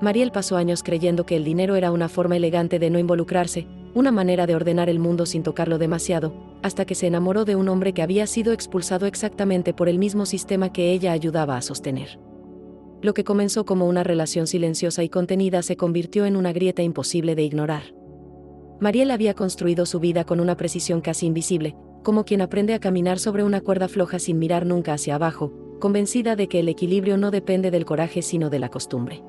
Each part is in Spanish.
Mariel pasó años creyendo que el dinero era una forma elegante de no involucrarse, una manera de ordenar el mundo sin tocarlo demasiado, hasta que se enamoró de un hombre que había sido expulsado exactamente por el mismo sistema que ella ayudaba a sostener. Lo que comenzó como una relación silenciosa y contenida se convirtió en una grieta imposible de ignorar. Mariel había construido su vida con una precisión casi invisible, como quien aprende a caminar sobre una cuerda floja sin mirar nunca hacia abajo, convencida de que el equilibrio no depende del coraje sino de la costumbre.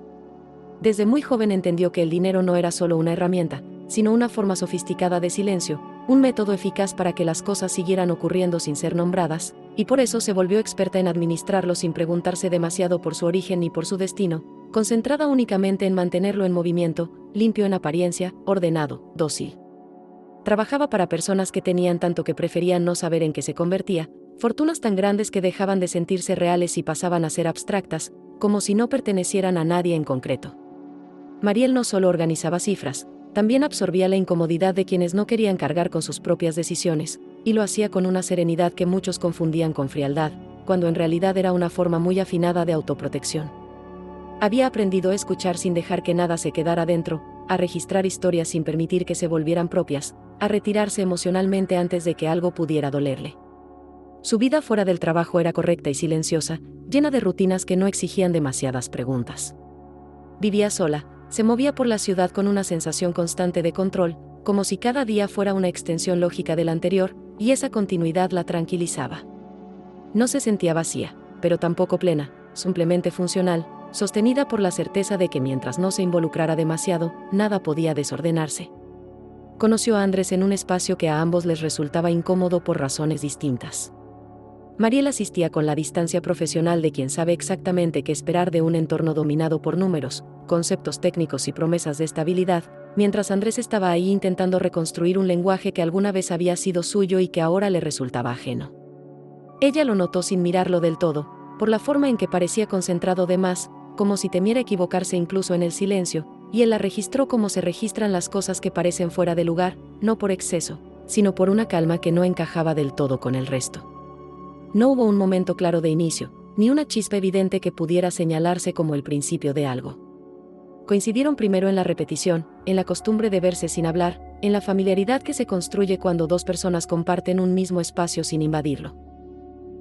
Desde muy joven entendió que el dinero no era solo una herramienta, sino una forma sofisticada de silencio, un método eficaz para que las cosas siguieran ocurriendo sin ser nombradas, y por eso se volvió experta en administrarlo sin preguntarse demasiado por su origen ni por su destino, concentrada únicamente en mantenerlo en movimiento, limpio en apariencia, ordenado, dócil. Trabajaba para personas que tenían tanto que preferían no saber en qué se convertía, fortunas tan grandes que dejaban de sentirse reales y pasaban a ser abstractas, como si no pertenecieran a nadie en concreto. Mariel no solo organizaba cifras, también absorbía la incomodidad de quienes no querían cargar con sus propias decisiones, y lo hacía con una serenidad que muchos confundían con frialdad, cuando en realidad era una forma muy afinada de autoprotección. Había aprendido a escuchar sin dejar que nada se quedara dentro, a registrar historias sin permitir que se volvieran propias, a retirarse emocionalmente antes de que algo pudiera dolerle. Su vida fuera del trabajo era correcta y silenciosa, llena de rutinas que no exigían demasiadas preguntas. Vivía sola, se movía por la ciudad con una sensación constante de control, como si cada día fuera una extensión lógica del anterior, y esa continuidad la tranquilizaba. No se sentía vacía, pero tampoco plena, simplemente funcional, sostenida por la certeza de que mientras no se involucrara demasiado, nada podía desordenarse. Conoció a Andrés en un espacio que a ambos les resultaba incómodo por razones distintas. Mariel asistía con la distancia profesional de quien sabe exactamente qué esperar de un entorno dominado por números, conceptos técnicos y promesas de estabilidad, mientras Andrés estaba ahí intentando reconstruir un lenguaje que alguna vez había sido suyo y que ahora le resultaba ajeno. Ella lo notó sin mirarlo del todo, por la forma en que parecía concentrado de más, como si temiera equivocarse incluso en el silencio, y él la registró como se registran las cosas que parecen fuera de lugar, no por exceso, sino por una calma que no encajaba del todo con el resto. No hubo un momento claro de inicio, ni una chispa evidente que pudiera señalarse como el principio de algo. Coincidieron primero en la repetición, en la costumbre de verse sin hablar, en la familiaridad que se construye cuando dos personas comparten un mismo espacio sin invadirlo.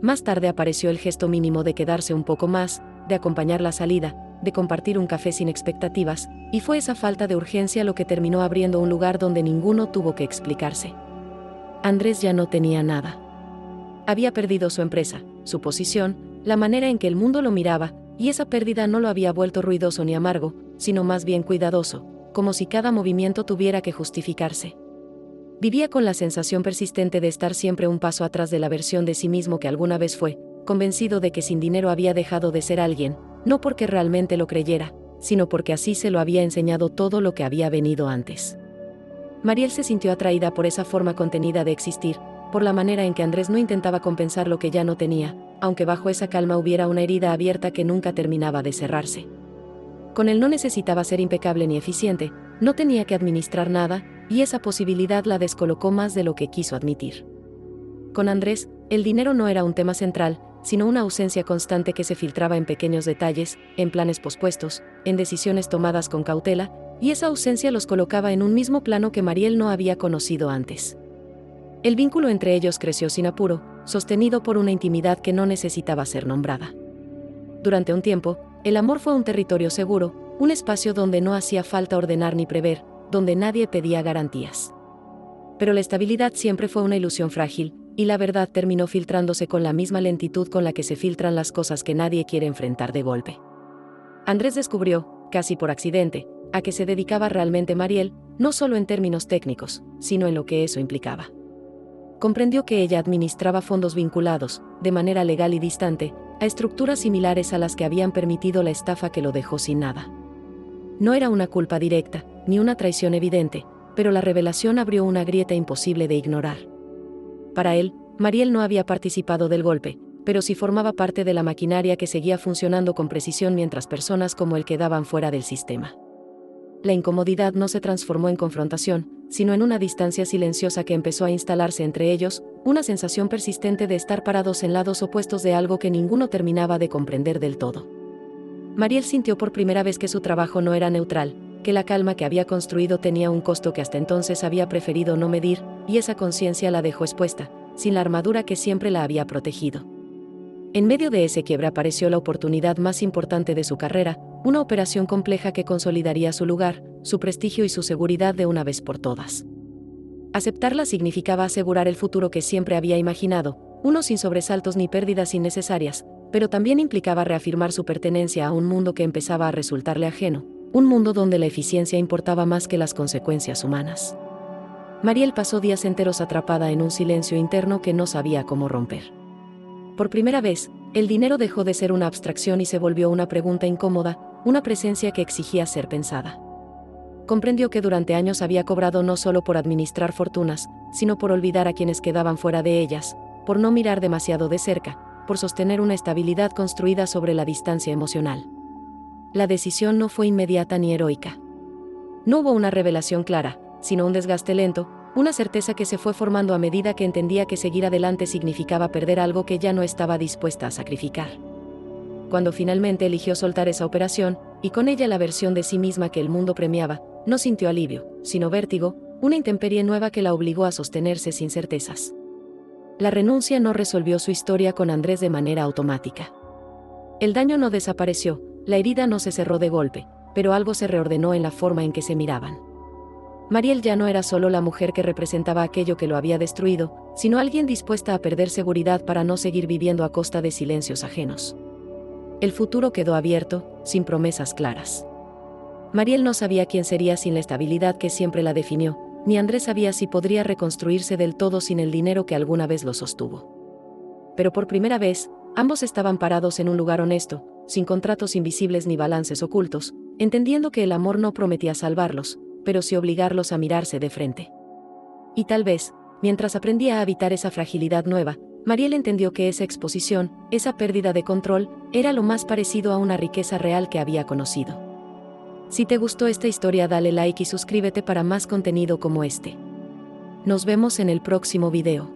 Más tarde apareció el gesto mínimo de quedarse un poco más, de acompañar la salida, de compartir un café sin expectativas, y fue esa falta de urgencia lo que terminó abriendo un lugar donde ninguno tuvo que explicarse. Andrés ya no tenía nada. Había perdido su empresa, su posición, la manera en que el mundo lo miraba, y esa pérdida no lo había vuelto ruidoso ni amargo, sino más bien cuidadoso, como si cada movimiento tuviera que justificarse. Vivía con la sensación persistente de estar siempre un paso atrás de la versión de sí mismo que alguna vez fue, convencido de que sin dinero había dejado de ser alguien, no porque realmente lo creyera, sino porque así se lo había enseñado todo lo que había venido antes. Mariel se sintió atraída por esa forma contenida de existir, por la manera en que Andrés no intentaba compensar lo que ya no tenía, aunque bajo esa calma hubiera una herida abierta que nunca terminaba de cerrarse. Con él no necesitaba ser impecable ni eficiente, no tenía que administrar nada, y esa posibilidad la descolocó más de lo que quiso admitir. Con Andrés, el dinero no era un tema central, sino una ausencia constante que se filtraba en pequeños detalles, en planes pospuestos, en decisiones tomadas con cautela, y esa ausencia los colocaba en un mismo plano que Mariel no había conocido antes. El vínculo entre ellos creció sin apuro, sostenido por una intimidad que no necesitaba ser nombrada. Durante un tiempo, el amor fue un territorio seguro, un espacio donde no hacía falta ordenar ni prever, donde nadie pedía garantías. Pero la estabilidad siempre fue una ilusión frágil, y la verdad terminó filtrándose con la misma lentitud con la que se filtran las cosas que nadie quiere enfrentar de golpe. Andrés descubrió, casi por accidente, a qué se dedicaba realmente Mariel, no solo en términos técnicos, sino en lo que eso implicaba. Comprendió que ella administraba fondos vinculados, de manera legal y distante, a estructuras similares a las que habían permitido la estafa que lo dejó sin nada. No era una culpa directa, ni una traición evidente, pero la revelación abrió una grieta imposible de ignorar. Para él, Mariel no había participado del golpe, pero sí formaba parte de la maquinaria que seguía funcionando con precisión mientras personas como él quedaban fuera del sistema. La incomodidad no se transformó en confrontación, sino en una distancia silenciosa que empezó a instalarse entre ellos, una sensación persistente de estar parados en lados opuestos de algo que ninguno terminaba de comprender del todo. Mariel sintió por primera vez que su trabajo no era neutral, que la calma que había construido tenía un costo que hasta entonces había preferido no medir, y esa conciencia la dejó expuesta, sin la armadura que siempre la había protegido. En medio de ese quiebre apareció la oportunidad más importante de su carrera, una operación compleja que consolidaría su lugar, su prestigio y su seguridad de una vez por todas. Aceptarla significaba asegurar el futuro que siempre había imaginado, uno sin sobresaltos ni pérdidas innecesarias, pero también implicaba reafirmar su pertenencia a un mundo que empezaba a resultarle ajeno, un mundo donde la eficiencia importaba más que las consecuencias humanas. Mariel pasó días enteros atrapada en un silencio interno que no sabía cómo romper. Por primera vez, el dinero dejó de ser una abstracción y se volvió una pregunta incómoda, una presencia que exigía ser pensada. Comprendió que durante años había cobrado no solo por administrar fortunas, sino por olvidar a quienes quedaban fuera de ellas, por no mirar demasiado de cerca, por sostener una estabilidad construida sobre la distancia emocional. La decisión no fue inmediata ni heroica. No hubo una revelación clara, sino un desgaste lento, una certeza que se fue formando a medida que entendía que seguir adelante significaba perder algo que ya no estaba dispuesta a sacrificar. Cuando finalmente eligió soltar esa operación, y con ella la versión de sí misma que el mundo premiaba, no sintió alivio, sino vértigo, una intemperie nueva que la obligó a sostenerse sin certezas. La renuncia no resolvió su historia con Andrés de manera automática. El daño no desapareció, la herida no se cerró de golpe, pero algo se reordenó en la forma en que se miraban. Mariel ya no era solo la mujer que representaba aquello que lo había destruido, sino alguien dispuesta a perder seguridad para no seguir viviendo a costa de silencios ajenos. El futuro quedó abierto, sin promesas claras. Mariel no sabía quién sería sin la estabilidad que siempre la definió, ni Andrés sabía si podría reconstruirse del todo sin el dinero que alguna vez lo sostuvo. Pero por primera vez, ambos estaban parados en un lugar honesto, sin contratos invisibles ni balances ocultos, entendiendo que el amor no prometía salvarlos, pero sí obligarlos a mirarse de frente. Y tal vez, mientras aprendía a habitar esa fragilidad nueva, Mariel entendió que esa exposición, esa pérdida de control, era lo más parecido a una riqueza real que había conocido. Si te gustó esta historia, dale like y suscríbete para más contenido como este. Nos vemos en el próximo video.